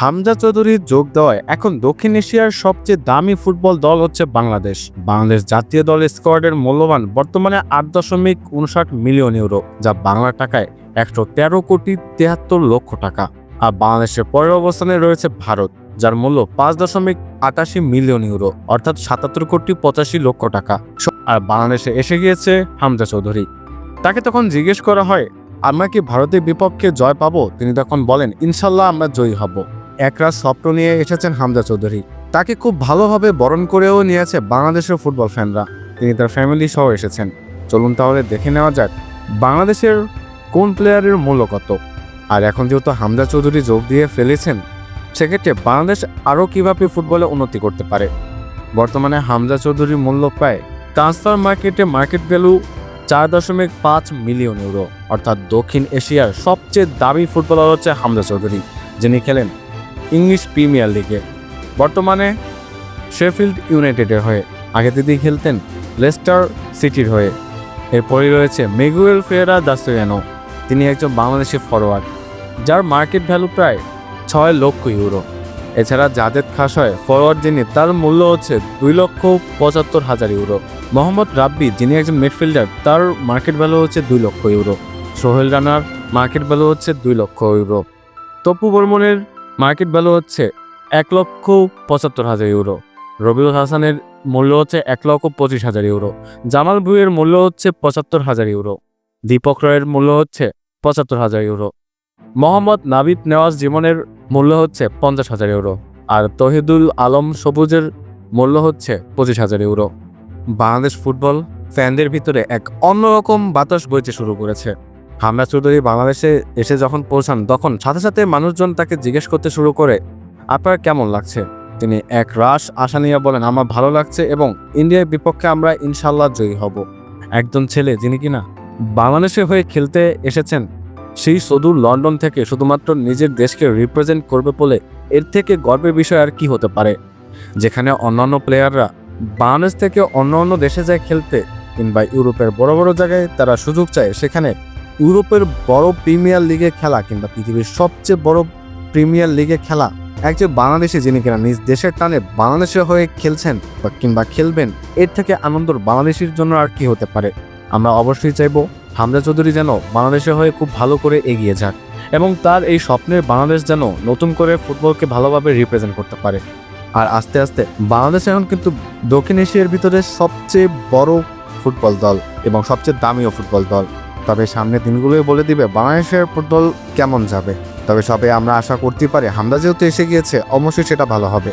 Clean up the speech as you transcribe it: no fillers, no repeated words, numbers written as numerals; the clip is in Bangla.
হামজা চৌধুরী যোগ দেওয়ায় এখন দক্ষিণ এশিয়ার সবচেয়ে দামি ফুটবল দল হচ্ছে বাংলাদেশ। বাংলাদেশ জাতীয় দল স্কোয়াডের মূল্যমান বর্তমানে 8.59 মিলিয়ন ইউরো, যা বাংলা টাকায় 113 কোটি 73 লক্ষ টাকা। আর বাংলাদেশের পরের অবস্থানে রয়েছে ভারত, যার মূল্য 5.88 মিলিয়ন ইউরো, অর্থাৎ 77 কোটি 85 লক্ষ টাকা। আর বাংলাদেশে এসে গিয়েছে হামজা চৌধুরী। তাকে তখন জিজ্ঞেস করা হয়, আমরা কি ভারতের বিপক্ষে জয় পাবো? তিনি তখন বলেন, ইনশাল্লাহ আমরা জয়ী হব। একরাশ স্বপ্ন নিয়ে এসেছেন হামজা চৌধুরী। তাকে খুব ভালোভাবে বরণ করেও নিয়েছে বাংলাদেশের ফুটবল ফ্যানরা। তিনি তার ফ্যামিলি সহ এসেছেন। চলুন তাহলে দেখে নেওয়া যাক বাংলাদেশের কোন প্লেয়ারের মূল্য কত। আর এখন যেহেতু হামজা চৌধুরী যোগ দিয়ে ফেলেছেন, সেক্ষেত্রে বাংলাদেশ আরও কীভাবে ফুটবলে উন্নতি করতে পারে। বর্তমানে হামজা চৌধুরীর মূল্য প্রায় ট্রান্সফার মার্কেটে মার্কেট ভ্যালু 4.5 মিলিয়ন ইউরো, অর্থাৎ দক্ষিণ এশিয়ার সবচেয়ে দামি ফুটবলার হচ্ছে হামজা চৌধুরী, যিনি খেলেন ইংলিশ প্রিমিয়ার লিগে। বর্তমানে শেফিল্ড ইউনাইটেডের হয়ে, আগে তিনি খেলতেন লেস্টার সিটির হয়ে। এরপরই রয়েছে মিগুয়েল ফেরেরা দা সিরিয়ানো। তিনি একজন বাংলাদেশি ফরোয়ার্ড, যার মার্কেট ভ্যালু প্রায় 6 লক্ষ ইউরো। এছাড়া জাদেদ খাস হয় ফরওয়ার্ড, যিনি তার মূল্য হচ্ছে 2,75,000 ইউরো। মোহাম্মদ রাব্বি, যিনি একজন মিডফিল্ডার, তার মার্কেট ভ্যালু হচ্ছে 2 লক্ষ ইউরো। সোহেল রানার মার্কেট ভ্যালু হচ্ছে 2 লক্ষ ইউরো। তপু বর্মনের মার্কেট ভ্যালু হচ্ছে 1,75,000 ইউরো। রবিউল হাসানের মূল্য হচ্ছে 1,25,000 ইউরো। জামাল ভুঁইয়ের মূল্য হচ্ছে 75,000 ইউরো। দীপক রয়ের মূল্য হচ্ছে 75,000 ইউরো। মোহাম্মদ নাবিদ নেওয়াজ জীবনের মূল্য হচ্ছে 50,000 ইউরো। আর তহিদুল আলম সবুজের মূল্য হচ্ছে 25,000 ইউরো। বাংলাদেশ ফুটবল ফ্যানদের ভিতরে এক অন্যরকম বাতাস বইতে শুরু করেছে। হামজা চৌধুরী বাংলাদেশে এসে যখন পৌঁছান, তখন সাথে সাথে মানুষজন তাকে জিজ্ঞেস করতে শুরু করে, আপনার কেমন লাগছে? তিনি এক রাশ আশা নিয়ে বলেন, আমার ভালো লাগছে এবং ইন্ডিয়ার বিপক্ষে আমরা ইনশাল্লাহ জয়ী হব। একজন ছেলে যিনি কিনা বাংলাদেশে হয়ে খেলতে এসেছেন, সেই সুদূর লন্ডন থেকে শুধুমাত্র নিজের দেশকে রিপ্রেজেন্ট করবে বলে এর থেকে গর্বের বিষয় আর কি হতে পারে। যেখানে অন্যান্য প্লেয়াররা বাংলাদেশ থেকে অন্য দেশে যায় খেলতে, কিংবা ইউরোপের বড় বড় জায়গায় তারা সুযোগ চায়, সেখানে ইউরোপের বড় প্রিমিয়ার লিগে খেলা কিংবা পৃথিবীর সবচেয়ে বড় প্রিমিয়ার লিগে খেলা একজন বাংলাদেশি, যিনি কিনা নিজ দেশের টানে বাংলাদেশে হয়ে খেলছেন বা কিংবা খেলবেন, এর থেকে আনন্দ বাংলাদেশির জন্য আর কি হতে পারে। আমরা অবশ্যই চাইবো হামজা চৌধুরী যেন বাংলাদেশে হয়ে খুব ভালো করে এগিয়ে যাক এবং তার এই স্বপ্নের বাংলাদেশ যেন নতুন করে ফুটবলকে ভালোভাবে রিপ্রেজেন্ট করতে পারে। আর আস্তে আস্তে বাংলাদেশ এখন কিন্তু দক্ষিণ এশিয়ার ভিতরে সবচেয়ে বড় ফুটবল দল এবং সবচেয়ে দামিও ফুটবল দল। তবে সামনের দিনগুলোই বলে দিবে বাংলাদেশের ফুটবল কেমন যাবে। তবে সবে আমরা আশা করতে পারি হামজা যেহেতু এসে গিয়েছে, অবশ্যই সেটা ভালো হবে।